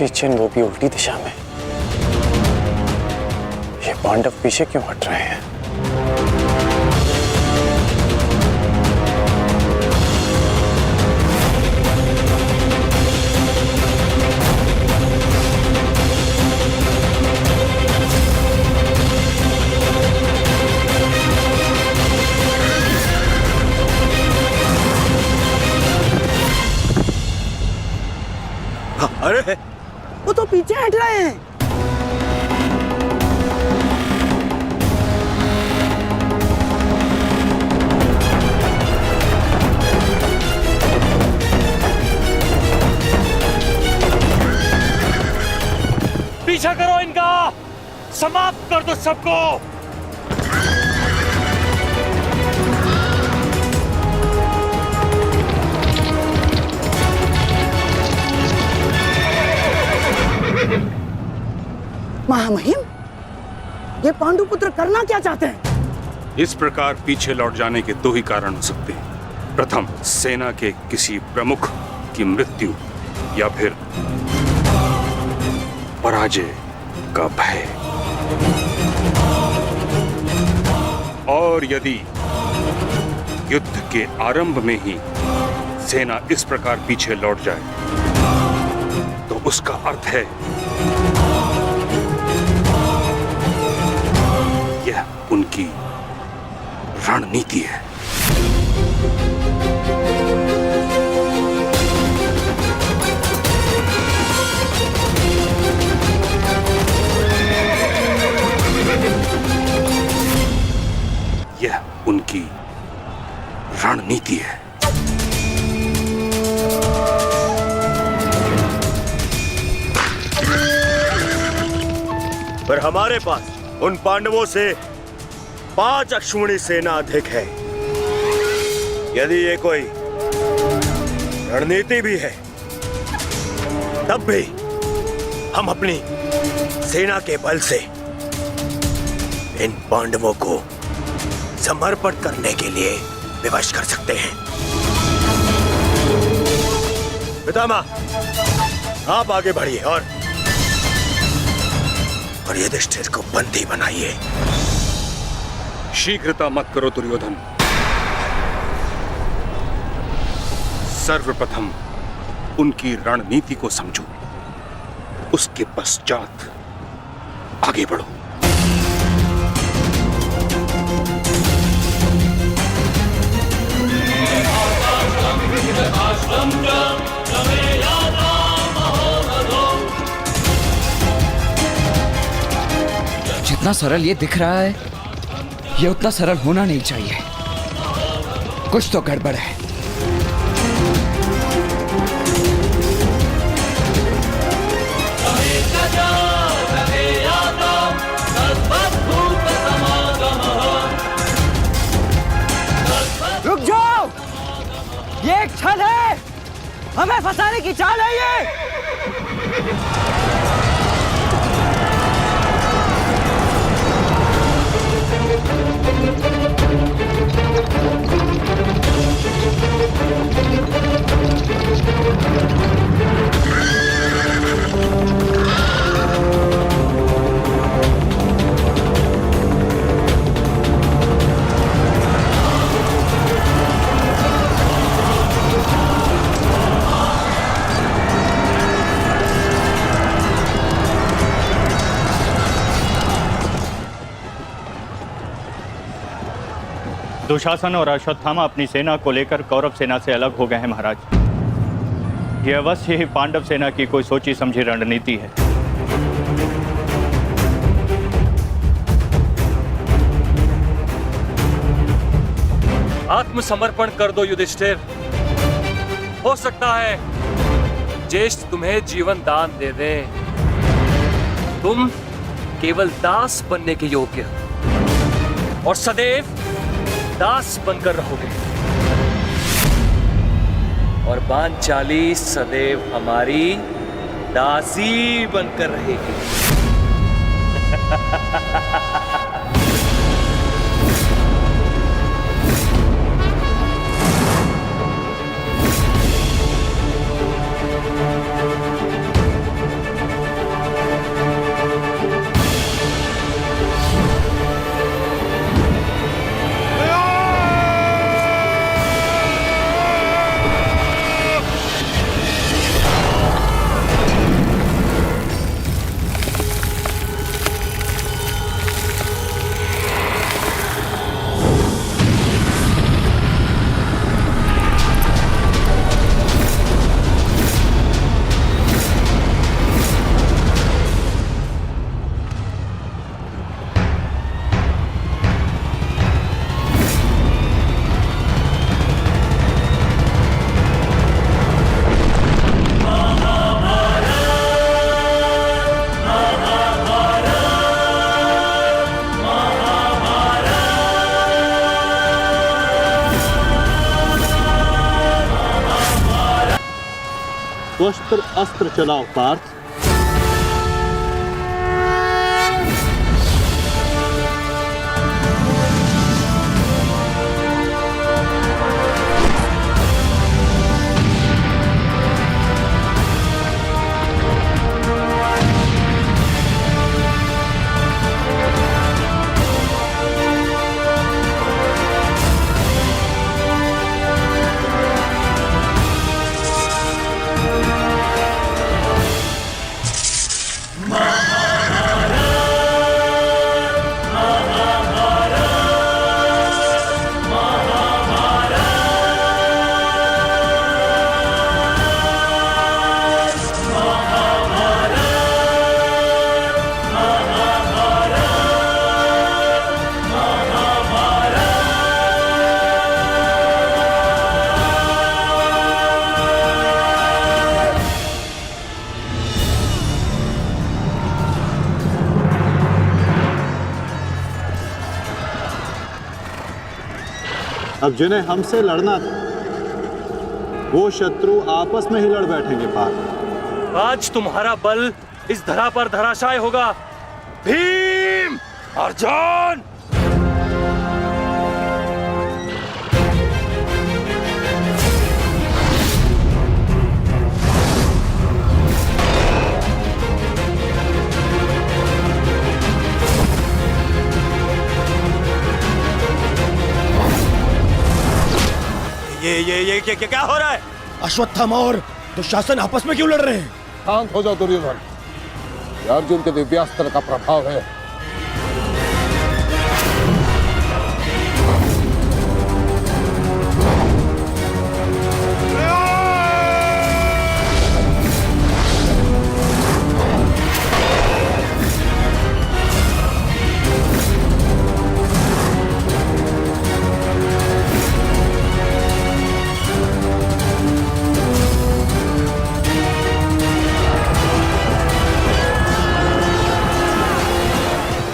पीछे चिन्ह, वो भी उल्टी दिशा में। ये पांडव पीछे क्यों हट रहे हैं? अरे वो तो पीछे हट रहे हैं। पीछा करो इनका, समाप्त कर दो सबको। महामहिम, ये पांडुपुत्र करना क्या चाहते हैं? इस प्रकार पीछे लौट जाने के दो ही कारण हो सकते हैं। प्रथम, सेना के किसी प्रमुख की मृत्यु, या फिर पराजय का भय। और यदि युद्ध के आरंभ में ही सेना इस प्रकार पीछे लौट जाए तो उसका अर्थ है यह उनकी रणनीति है। यह उनकी रणनीति है। पर हमारे पास उन पांडवों से 5 अश्विनी सेना अधिक है। यदि ये कोई रणनीति भी है, तब भी हम अपनी सेना के बल से इन पांडवों को समर्पण करने के लिए विवश कर सकते हैं। पितामह, आप आगे बढ़िए और युधिष्ठिर को बंदी बनाइए। शीघ्रता मत करो दुर्योधन। सर्वप्रथम उनकी रणनीति को समझो, उसके पश्चात आगे बढ़ो। जितना सरल ये दिख रहा है, ये उतना सरल होना नहीं चाहिए। कुछ तो गड़बड़ है। रुक जाओ, ये एक छल है, हमें फंसाने की चाल है ये। दुशासन और अश्वत्थामा अपनी सेना को लेकर कौरव सेना से अलग हो गए हैं महाराज। यह अवश्य ही पांडव सेना की कोई सोची समझी रणनीति है। आत्मसमर्पण कर दो युधिष्ठिर। हो सकता है ज्येष्ठ तुम्हें जीवन दान दे दे। तुम केवल दास बनने के योग्य हो और सदैव दास बनकर रहोगे, और पांचाली सदैव हमारी दासी बनकर रहेगी। स्वस्त्र अस्त्र चलाओ पार्थ। अब जिन्हें हमसे लड़ना था वो शत्रु आपस में ही लड़ बैठेंगे पार्थ। आज तुम्हारा बल इस धरा पर धराशाय होगा। भीम, अर्जुन! ये क्या हो रहा है? अश्वत्थामा और दुशासन आपस में क्यों लड़ रहे हैं? शांत हो जाओ दुर्योधन, ये अर्जुन के दिव्यास्त्र का प्रभाव है।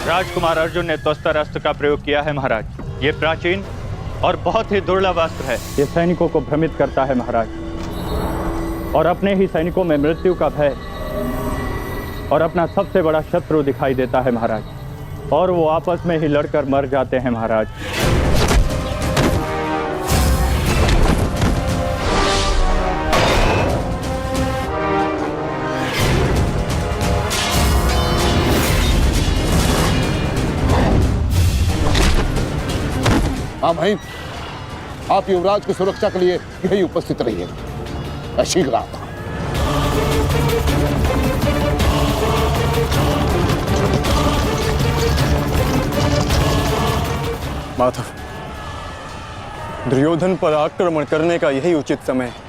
राजकुमार अर्जुन ने त्वस्तर अस्त्र का प्रयोग किया है महाराज। ये प्राचीन और बहुत ही दुर्लभ अस्त्र है। ये सैनिकों को भ्रमित करता है महाराज, और अपने ही सैनिकों में मृत्यु का भय और अपना सबसे बड़ा शत्रु दिखाई देता है महाराज, और वो आपस में ही लड़कर मर जाते हैं महाराज। हाँ भाई, आप युवराज की सुरक्षा के लिए यही उपस्थित रहिए। मैं शीघ्र आता हूं। माधव, दुर्योधन पर आक्रमण करने का यही उचित समय है।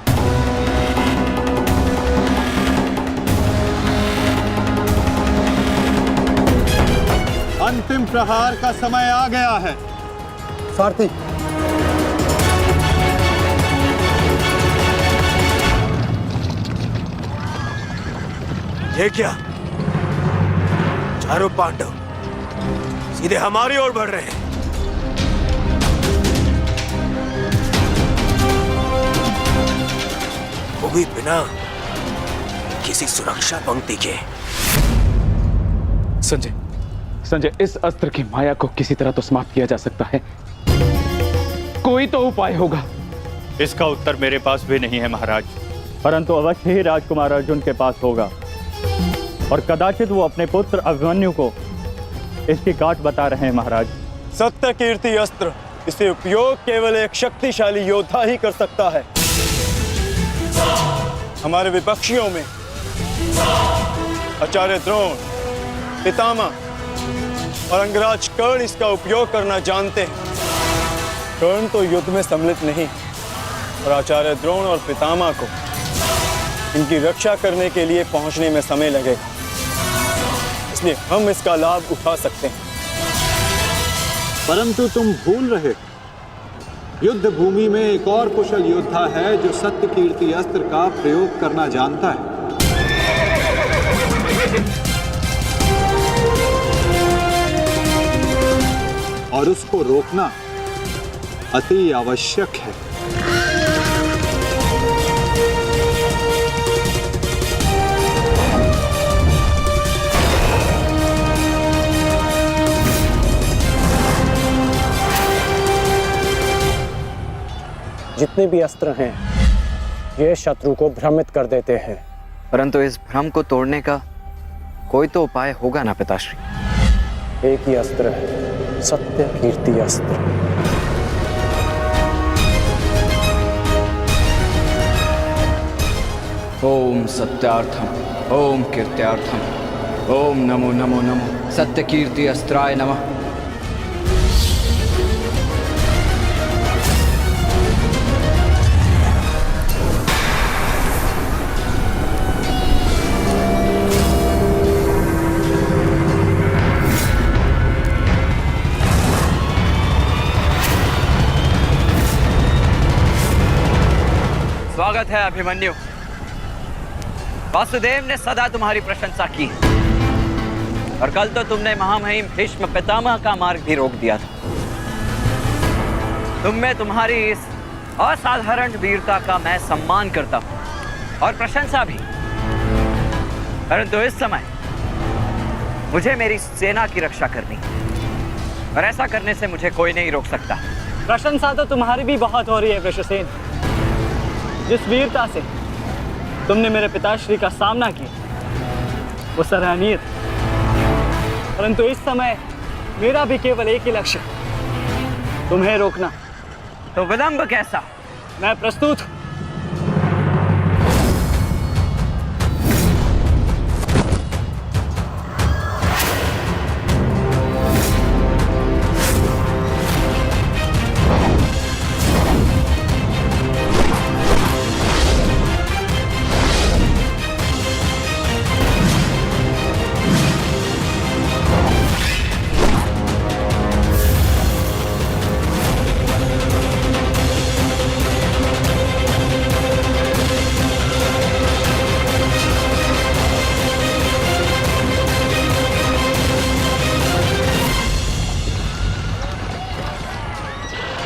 अंतिम प्रहार का समय आ गया है। सारथी, ये क्या? चारों पांडव सीधे हमारी ओर बढ़ रहे हैं। वो भी बिना किसी सुरक्षा पंक्ति के। संजय, इस अस्त्र की माया को किसी तरह तो समाप्त किया जा सकता है। कोई तो उपाय होगा। इसका उत्तर मेरे पास भी नहीं है महाराज, परंतु अवश्य ही राजकुमार अर्जुन के पास होगा, और कदाचित वो अपने पुत्र अभिमन्यु को इसकी काट बता रहे हैं महाराज। सत्य कीर्ति अस्त्र, इसे उपयोग केवल एक शक्तिशाली योद्धा ही कर सकता है। हमारे विपक्षियों में आचार्य द्रोण, पितामह और अंगराज कर्ण इसका उपयोग करना जानते हैं। कर्ण तो युद्ध में सम्मिलित नहीं, और आचार्य द्रोण और पितामह को इनकी रक्षा करने के लिए पहुंचने में समय लगेगा, इसलिए हम इसका लाभ उठा सकते हैं। परंतु तुम भूल रहे, युद्ध भूमि में एक और कुशल योद्धा है जो सत्य कीर्ति अस्त्र का प्रयोग करना जानता है। और उसको रोकना अति आवश्यक है। जितने भी अस्त्र हैं ये शत्रु को भ्रमित कर देते हैं। परंतु इस भ्रम को तोड़ने का कोई तो उपाय होगा ना पिताश्री? एक ही अस्त्र है, सत्य कीर्ति अस्त्र। ओम सत्यार्थम ओम कीर्त्यार्थम ओम नमो नमो नमो सत्य कीर्ति अस्त्राय नमः। स्वागत है अभिमन्यु। वासुदेव ने सदा तुम्हारी प्रशंसा की और कल तो तुमने महामहिम भीष्म पितामह का मार्ग भी रोक दिया था। तुम में तुम्हारी इस असाधारण वीरता का मैं सम्मान करता हूं और प्रशंसा भी। परंतु इस समय मुझे मेरी सेना की रक्षा करनी है और ऐसा करने से मुझे कोई नहीं रोक सकता। प्रशंसा तो तुम्हारी भी बहुत हो रही है वृषसेन। जिस वीरता से तुमने मेरे पिताश्री का सामना किया वो सराहनीय था। परंतु इस समय मेरा भी केवल एक ही लक्ष्य, तुम्हें रोकना। तो विलंब कैसा? मैं प्रस्तुत हूं।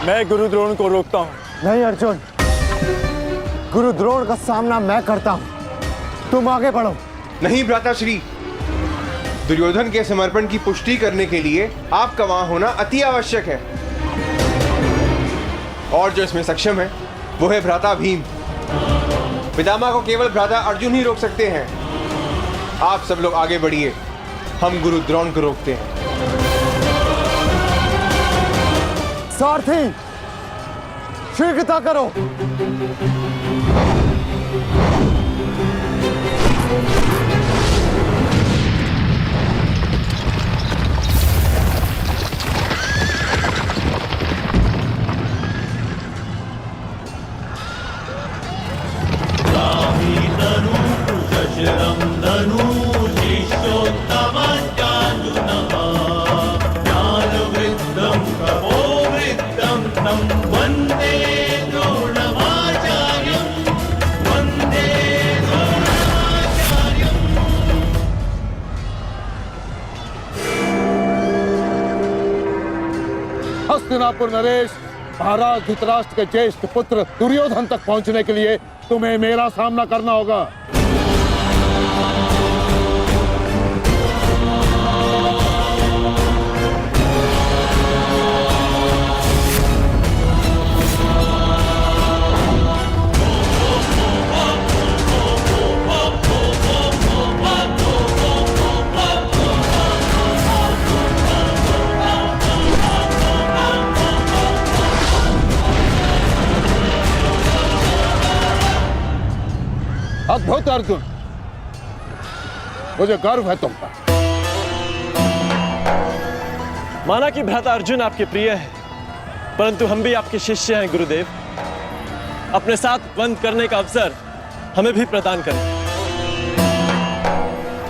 मैं गुरु द्रोण को रोकता हूं। नहीं अर्जुन, गुरु द्रोण का सामना मैं करता हूं, तुम आगे बढ़ो। नहीं भ्राताश्री, दुर्योधन के समर्पण की पुष्टि करने के लिए आपका वहां होना अति आवश्यक है। और जो इसमें सक्षम है वो है भ्राता भीम। पितामह को केवल भ्राता अर्जुन ही रोक सकते हैं। आप सब लोग आगे बढ़िए, हम गुरु द्रोण को रोकते हैं। सारथी, शीघ्रता करो। हस्तिनापुर नरेश, महाराज धृतराष्ट्र के ज्येष्ठ पुत्र दुर्योधन तक पहुंचने के लिए तुम्हें मेरा सामना करना होगा। अद्भुत अर्जुन, मुझे गर्व है तुम पर। माना कि भ्राता अर्जुन आपके प्रिय है, परंतु हम भी आपके शिष्य हैं गुरुदेव। अपने साथ बंद करने का अवसर हमें भी प्रदान करें।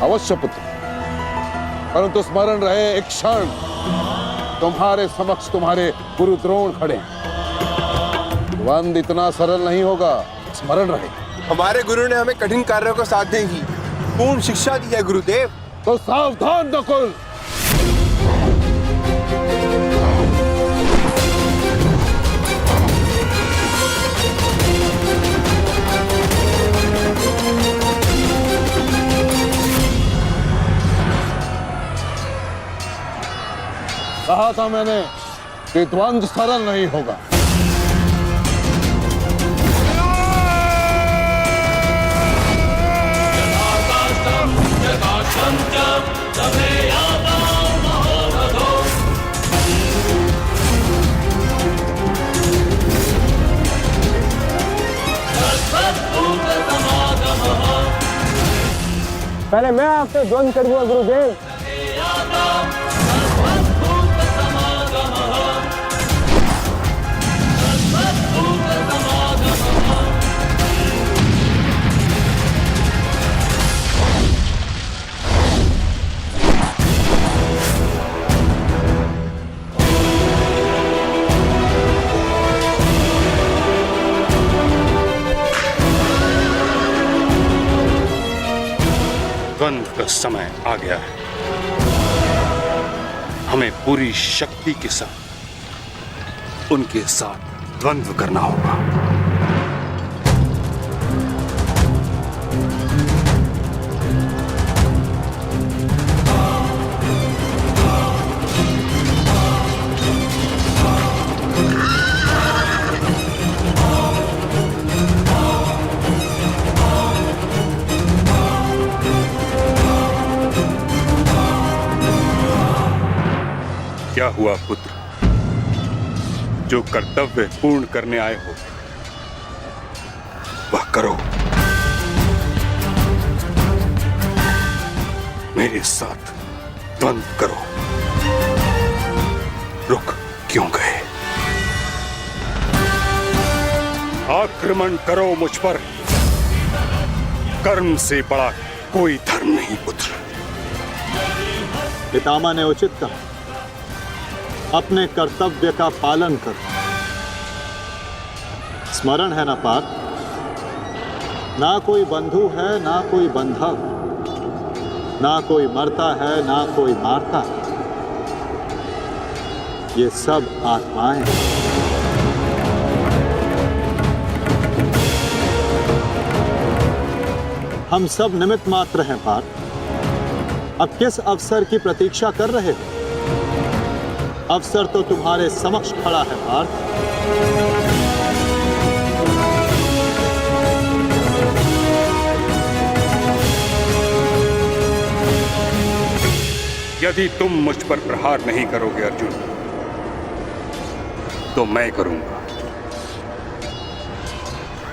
अवश्य पुत्र, परंतु स्मरण रहे एक क्षण तुम्हारे समक्ष तुम्हारे गुरु द्रोण खड़े हैं। बंद इतना सरल नहीं होगा, स्मरण रहे। हमारे गुरु ने हमें कठिन कार्यों को साधने की पूर्ण शिक्षा दी है गुरुदेव। तो सावधान नकुल। कहा था मैंने कि द्वंद्व सरल नहीं होगा। पहले मैं आपसे द्वंद करूंगा गुरुदेव। द्वंद्व का समय आ गया है। हमें पूरी शक्ति के साथ उनके साथ द्वंद्व करना होगा। क्या हुआ पुत्र? जो कर्तव्य पूर्ण करने आए हो वह करो। मेरे साथ द्वंद्व करो। रुक क्यों गए? आक्रमण करो मुझ पर। कर्म से बड़ा कोई धर्म नहीं पुत्र। पितामह ने उचित कहा, अपने कर्तव्य का पालन कर। स्मरण है ना पार्थ, ना कोई बंधु है ना कोई बंधक, ना कोई मरता है ना कोई मारता है, ये सब आत्माएं हैं। हम सब निमित्त मात्र हैं पार्थ। अब किस अवसर की प्रतीक्षा कर रहे हो? अवसर तो तुम्हारे समक्ष खड़ा है पार्थ। यदि तुम मुझ पर प्रहार नहीं करोगे अर्जुन, तो मैं करूंगा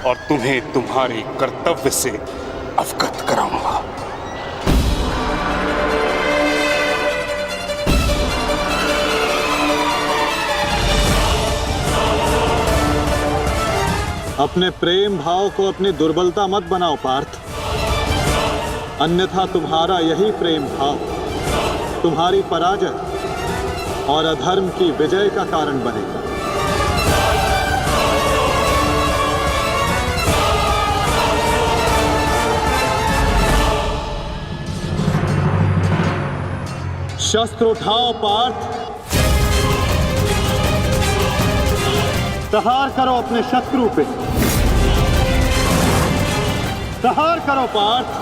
और तुम्हें तुम्हारे कर्तव्य से अवगत कराऊंगा। अपने प्रेम भाव को अपनी दुर्बलता मत बनाओ पार्थ, अन्यथा तुम्हारा यही प्रेम भाव तुम्हारी पराजय और अधर्म की विजय का कारण बनेगा। शस्त्र उठाओ पार्थ, प्रहार करो अपने शत्रु पे। प्रहार करो पार्थ।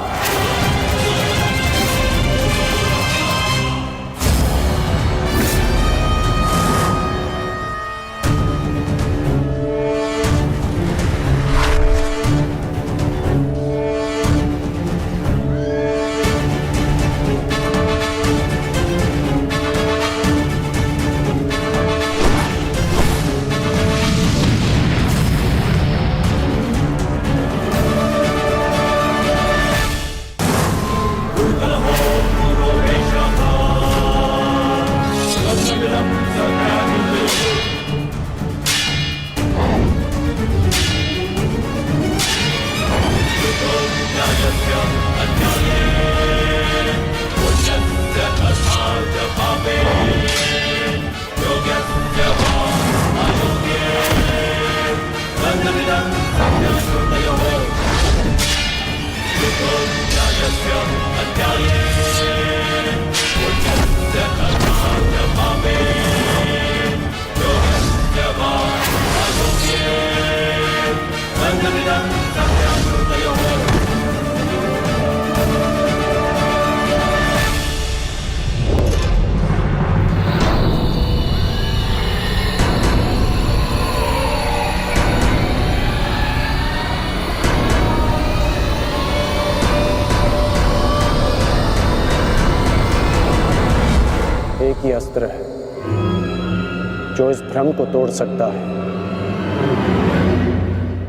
अस्त्र है जो इस भ्रम को तोड़ सकता है।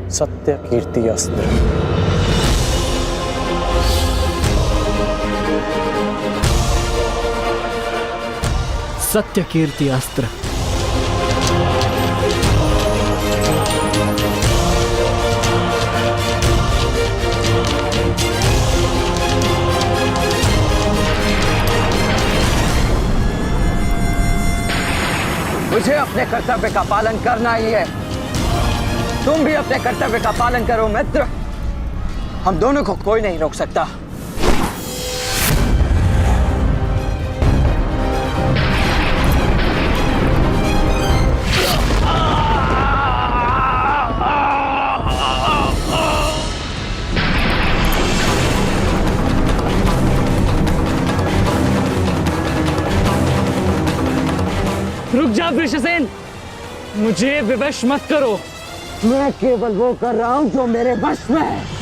सत्य कीर्ति अस्त्र। सत्य कीर्ति अस्त्र। मुझे अपने कर्तव्य का पालन करना ही है। तुम भी अपने कर्तव्य का पालन करो मित्र। हम दोनों को कोई नहीं रोक सकता। रुक जा वृषसेन, मुझे विवश मत करो। मैं केवल वो कर रहा हूं जो मेरे वश में है।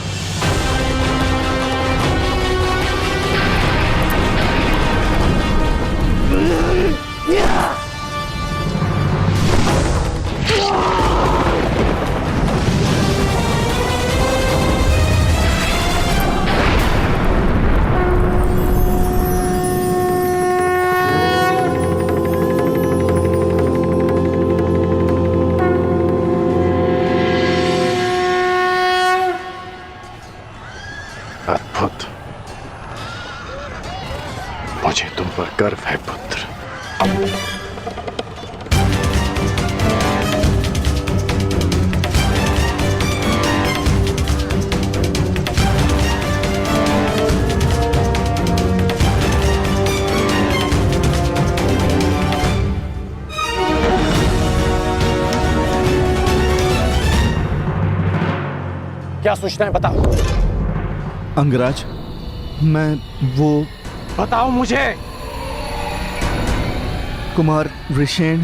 अद्भुत। मुझे तुम पर गर्व है पुत्र। क्या सूचनाएं बताओ। अंगराज, मैं वो बताओ मुझे। कुमार ऋषेण।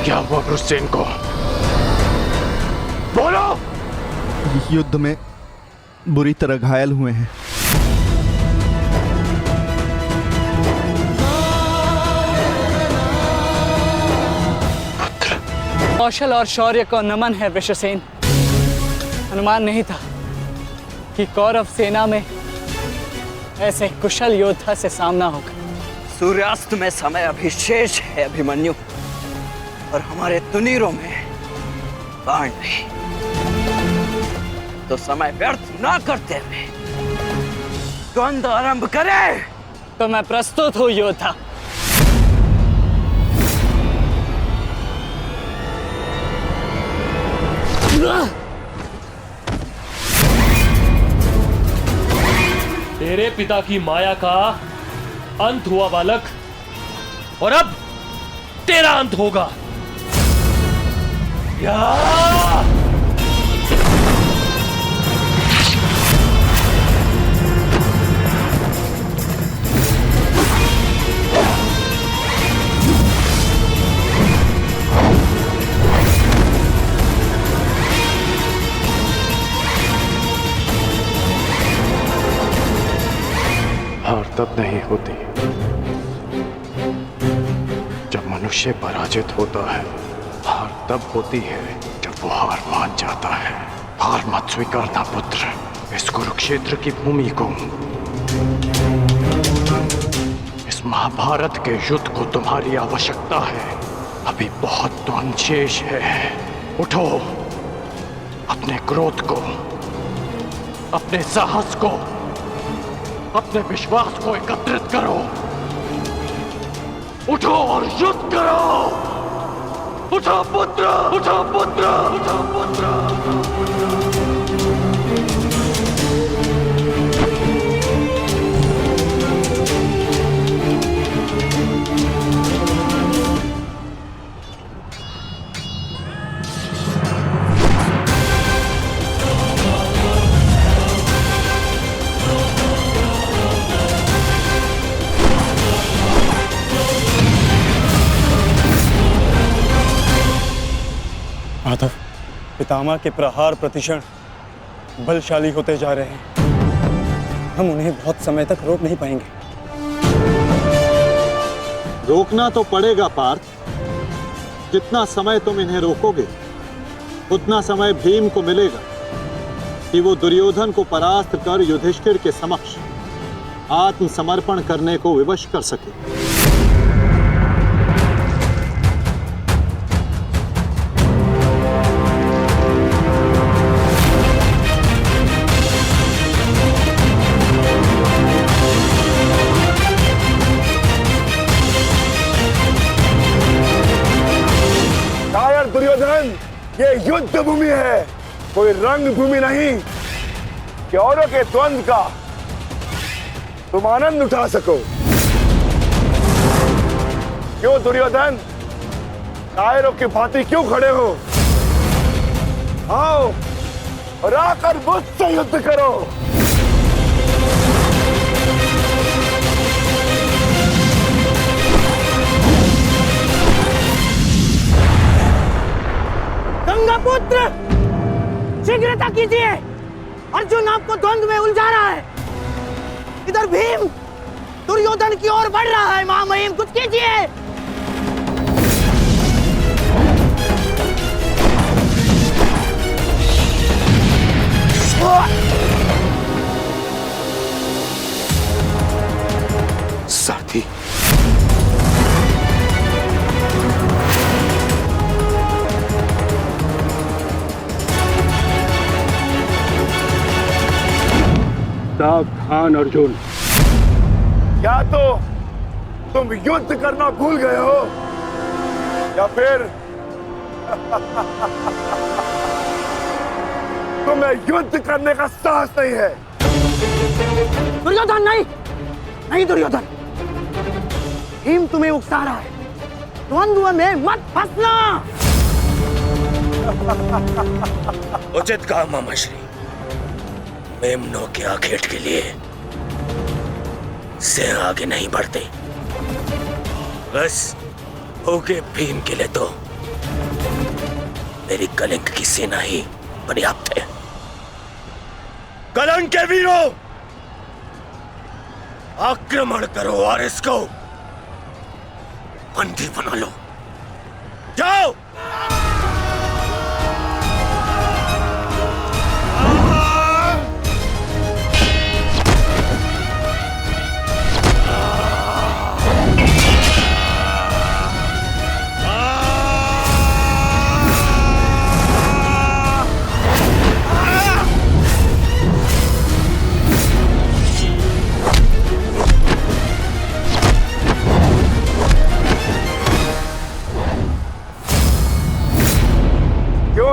क्या हुआ वृषसेन को? बोलो। युद्ध में बुरी तरह घायल हुए हैं। कौशल और शौर्य को नमन है वृषसेन। अनुमान नहीं था कि कौरव सेना में ऐसे कुशल योद्धा से सामना होगा। सूर्यास्त में समय अभी शेष है अभिमन्यु, और हमारे तुनीरों में बाण नहीं। तो समय व्यर्थ ना करते हुए द्वंद्व आरंभ करें। तो मैं प्रस्तुत हूं योद्धा। तेरे पिता की माया का अंत हुआ बालक, और अब तेरा अंत होगा। या! हार तब नहीं होती जब मनुष्य पराजित होता है। हार तब होती है जब वो हार मान जाता है। हार मत स्वीकारना पुत्र। इस कुरुक्षेत्र की भूमि को, इस महाभारत के युद्ध को तुम्हारी आवश्यकता है। अभी बहुत द्वंद्व शेष है। उठो, अपने क्रोध को, अपने साहस को, अपने विश्वास को एकत्रित करो। उठो और युद्ध करो। उठो पुत्र, उठो पुत्र, उठो पुत्र। माधव, पितामह के प्रहार प्रतिक्षण बलशाली होते जा रहे हैं। हम उन्हें बहुत समय तक रोक नहीं पाएंगे। रोकना तो पड़ेगा पार्थ। जितना समय तुम इन्हें रोकोगे उतना समय भीम को मिलेगा कि वो दुर्योधन को परास्त कर युधिष्ठिर के समक्ष आत्मसमर्पण करने को विवश कर सके। दुर्योधन, ये युद्ध भूमि है, कोई रंग भूमि नहीं कि औरों के द्वंद्व का तुम आनंद उठा सको। क्यों दुर्योधन, कायरों की भांति क्यों खड़े हो? आओ और आकर मुझसे युद्ध करो। गंगापुत्र, शीघ्रता कीजिए, अर्जुन आपको द्वंद्व में उलझा रहा है। इधर भीम दुर्योधन की ओर बढ़ रहा है। महामहिम, कुछ कीजिए। साथी, सावधान अर्जुन, क्या तो तुम युद्ध करना भूल गए हो या फिर तुम्हें युद्ध करने का साहस नहीं है? दुर्योधन नहीं, नहीं दुर्योधन, भीम तुम्हें उकसा रहा है। द्वंद्व में मत फंसना। उचित कहा मामाश्री। मेमनों के आखेट के लिए से आगे नहीं बढ़ते, बस होके भीम के लिए तो मेरी कलिंग की सेना ही पर्याप्त है। कलंक के वीरों, आक्रमण करो और इसको बंदी बना लो। जाओ।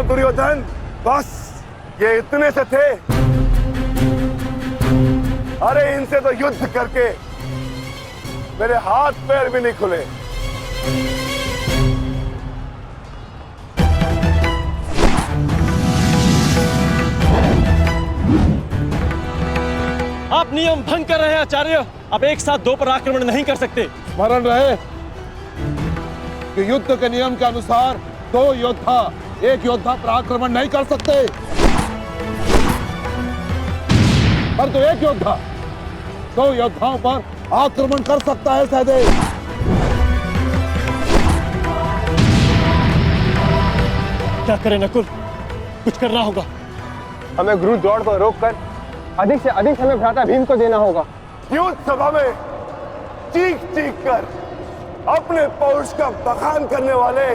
दुर्योधन, बस ये इतने से थे? अरे इनसे तो युद्ध करके मेरे हाथ पैर भी नहीं खुले। आप नियम भंग कर रहे हैं आचार्य। आप एक साथ दो पर आक्रमण नहीं कर सकते। स्मरण रहे कि युद्ध के नियम के अनुसार दो योद्धा एक योद्धा पर आक्रमण नहीं कर सकते, पर तो एक योद्धा दो योद्धाओं पर आक्रमण कर सकता है। सहदेव, क्या करें नकुल, कुछ करना होगा। हमें गुरु द्रोण को रोककर अधिक से अधिक समय भ्राता भीम को देना होगा। युद्ध सभा में चीख चीख कर अपने पौरुष का बखान करने वाले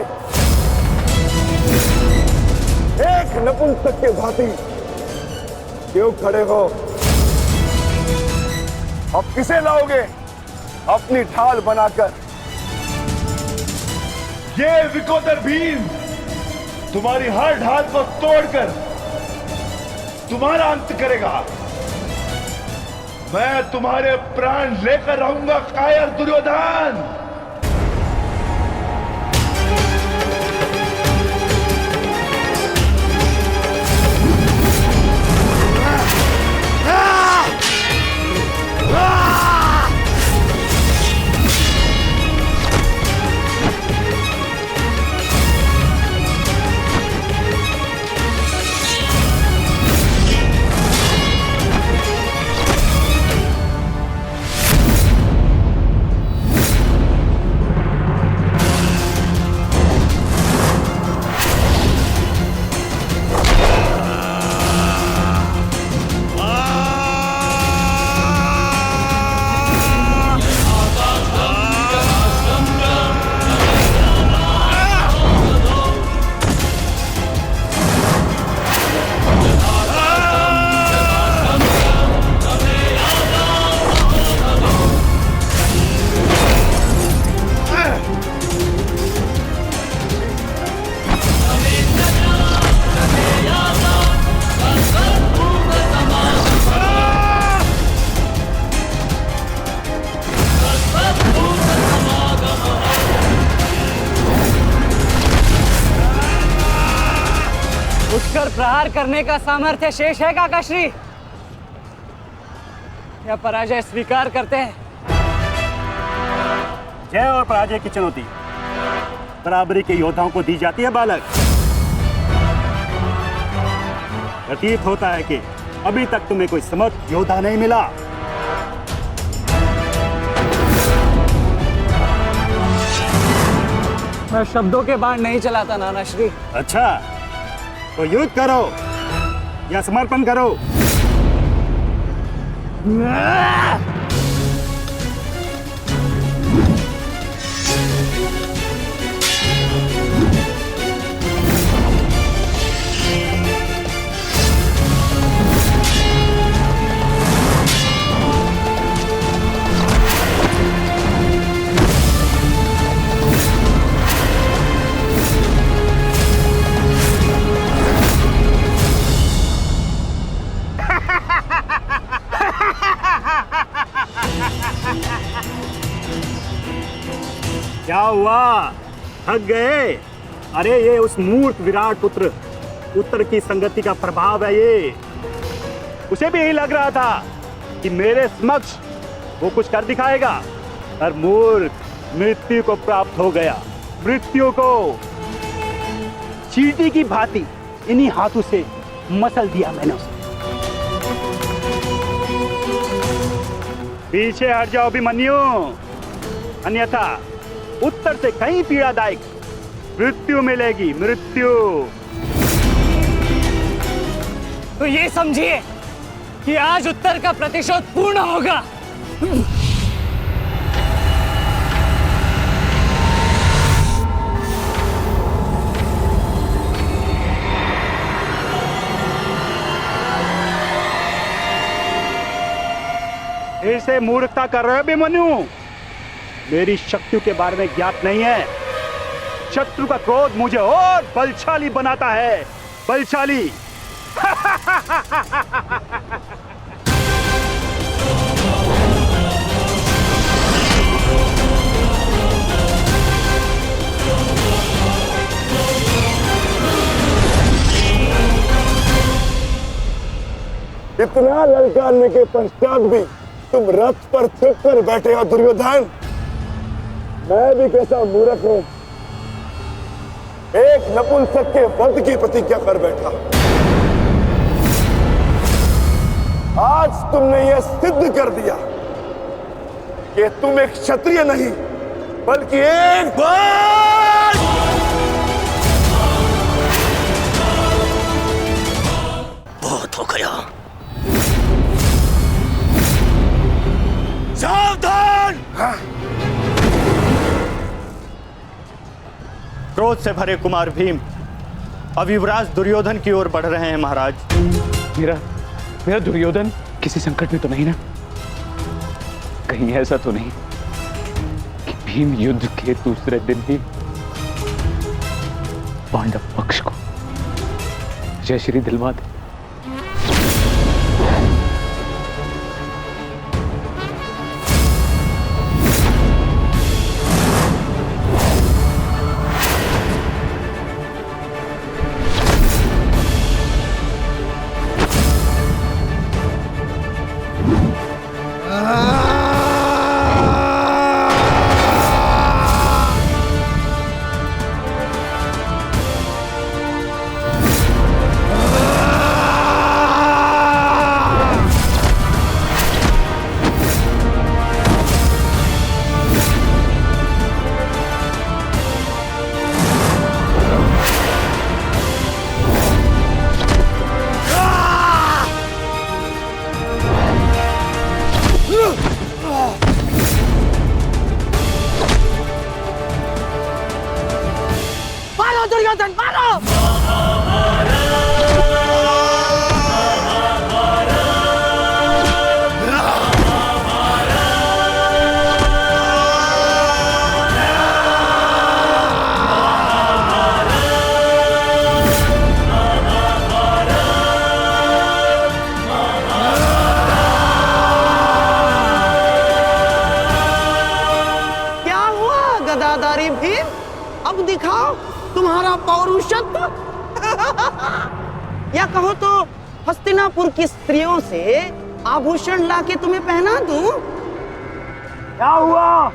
एक नपुंसक के भांति क्यों खड़े हो? अब किसे लाओगे अपनी ढाल बनाकर? ये विकोदर भीम तुम्हारी हर ढाल को तोड़कर तुम्हारा अंत करेगा। मैं तुम्हारे प्राण लेकर रहूंगा कायर दुर्योधन। उठकर प्रहार करने का सामर्थ्य शेष है काकाश्री, या पराजय स्वीकार करते हैं? जय और पराजय की चुनौती बराबरी के योद्धाओं को दी जाती है बालक। प्रतीत होता है कि अभी तक तुम्हें कोई समर्थ योद्धा नहीं मिला। मैं शब्दों के बाण नहीं चलाता नाना श्री। अच्छा, तो युद्ध करो या समर्पण करो। क्या हुआ, थक गए? अरे ये उस मूर्ख विराट पुत्र उत्तर की संगति का प्रभाव है। ये उसे भी यही लग रहा था कि मेरे समक्ष वो कुछ कर दिखाएगा, पर मूर्ख मृत्यु को प्राप्त हो गया। मृत्यु को चींटी की भांति इन्हीं हाथों से मसल दिया मैंने उसे। पीछे हट जाओ अभिमन्यु, अन्यथा उत्तर से कहीं पीड़ादायक मृत्यु मिलेगी, मृत्यु। तो ये समझिए कि आज उत्तर का प्रतिशोध पूर्ण होगा। फिर से मूर्खता कर रहे हो अभिमन्यु? मेरी शक्तियों के बारे में ज्ञात नहीं है। शत्रु का क्रोध मुझे और बलशाली बनाता है, बलशाली। इतना ललकारने के पश्चात भी तुम रथ पर चुप कर बैठे हो दुर्योधन। मैं भी कैसा मूर्ख हूं, एक नपुंसक के वध की प्रतिज्ञा कर बैठा। आज तुमने यह सिद्ध कर दिया कि तुम एक क्षत्रिय नहीं बल्कि एक बाल। बहुत हो गया, सावधान। क्रोध से भरे कुमार भीम अब युवराज दुर्योधन की ओर बढ़ रहे हैं महाराज। मेरा दुर्योधन किसी संकट में तो नहीं ना? कहीं ऐसा तो नहीं कि भीम युद्ध के दूसरे दिन ही पांडव पक्ष को जय श्री दिलवा दे? दुर्योधन मारो! क्या हुआ गदाधारी भीम? अब दिखाओ तुम्हारा पौरुषत्व। या कहो तो हस्तिनापुर की स्त्रियों से आभूषण लाके तुम्हें पहना दूं? क्या हुआ?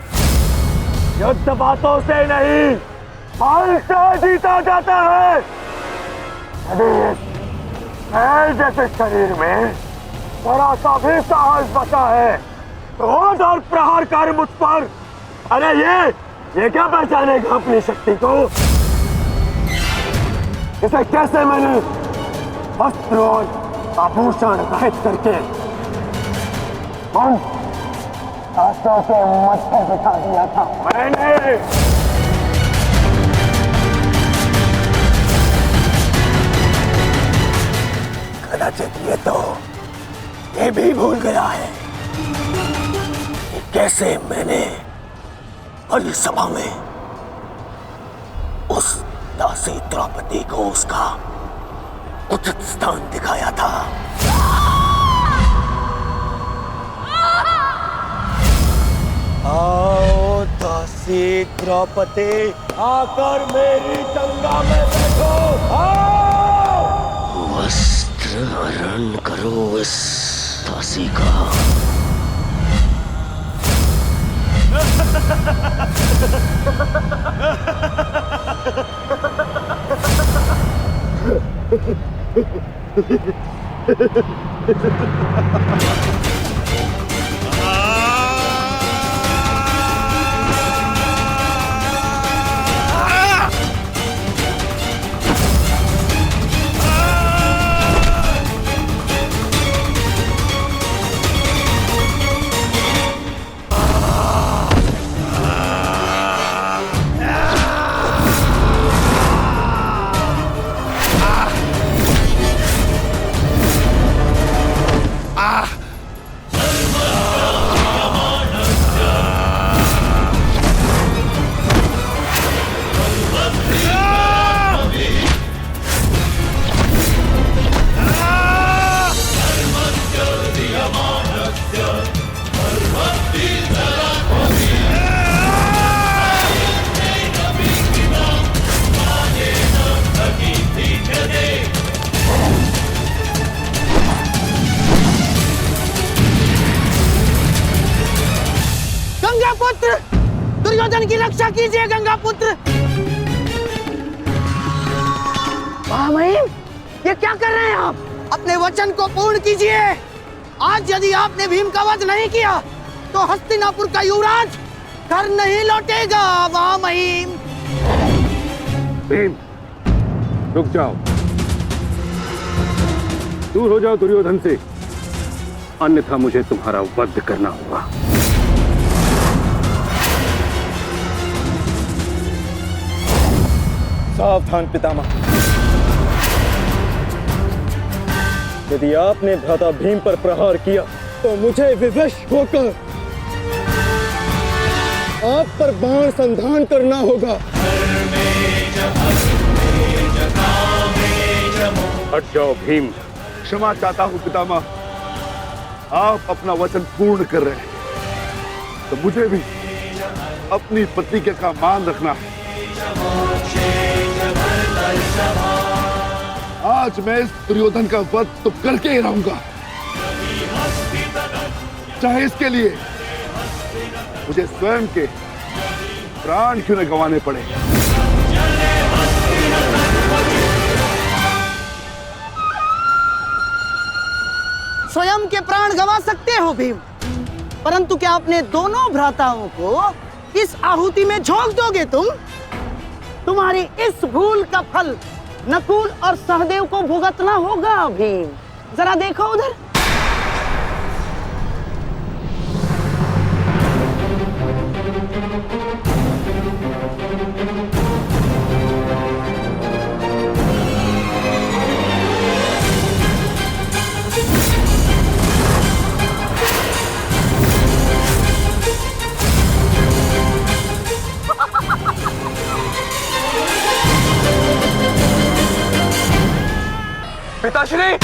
युद्ध बातों से नहीं, बल से जीता जाता है। यदि इस जैसे शरीर में थोड़ा सा भी साहस बचा है, क्रोध और प्रहार कर मुझ पर। अरे ये क्या पहचानेगा अपनी शक्ति को? इसे कैसे मैंने वस्त्र और आभूषण रहित करके हाथों से मत्थे बिठा दिया था मैंने। कदाचित ये भी भूल गया है कि कैसे मैंने बलि सभा में उस दासी द्रौपदी को उसका उचित स्थान दिखाया था। आओ दासी द्रौपदी, आकर मेरी गंगा में बैठो। आओ, वस्त्र हरण करो इस दासी का। गंगापुत्र, दुर्योधन की रक्षा कीजिए गंगापुत्र। महामहिम, ये क्या कर रहे हैं आप? अपने वचन को पूर्ण कीजिए। आज यदि आपने भीम का वध नहीं किया तो हस्तिनापुर का युवराज घर नहीं लौटेगा। महामहिम, भीम, रुक जाओ, दूर हो जाओ दुर्योधन से, अन्यथा मुझे तुम्हारा वध करना होगा। सावधान पितामह, यदि आपने भ्राता भीम पर प्रहार किया तो मुझे विवश होकर आप पर बाण संधान करना होगा। हट जाओ भीम। क्षमा चाहता हूं पितामह, आप अपना वचन पूर्ण कर रहे हैं तो मुझे भी अपनी प्रतिज्ञा का मान रखना है। आज मैं इस दुर्योधन का वध तो करके ही रहूंगा, चाहे इसके लिए मुझे स्वयं के प्राण क्यों न गंवाने पड़े। स्वयं के प्राण गंवा सकते हो भीम, परंतु क्या अपने दोनों भ्राताओं को इस आहुति में झोंक दोगे तुम? तुम्हारी इस भूल का फल नकुल और सहदेव को भुगतना होगा भीम। जरा देखो उधर। पिताश्री,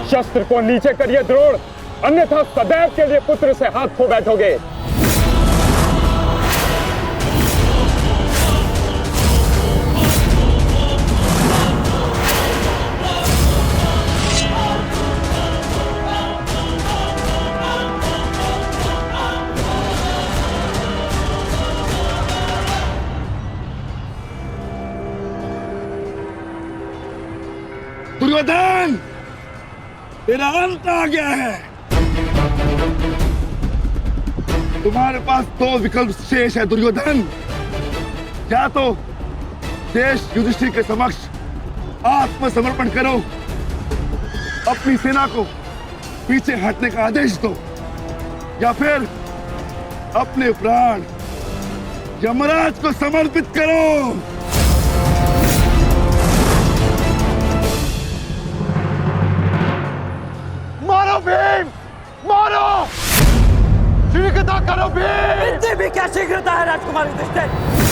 शस्त्र को नीचे करिए द्रोण, अन्यथा सदैव के लिए पुत्र से हाथ खो बैठोगे। दुर्योधन, तेरा अंत आ गया है। तुम्हारे पास दो विकल्प शेष है दुर्योधन। या तो शेष युधिष्ठिर के समक्ष आत्मसमर्पण करो, अपनी सेना को पीछे हटने का आदेश दो, या फिर अपने प्राण यमराज को समर्पित करो। मारो भीम, मारो, शीघ्रता करो भीम। इतनी भी क्या शीघ्रता है राजकुमार युधिष्ठिर?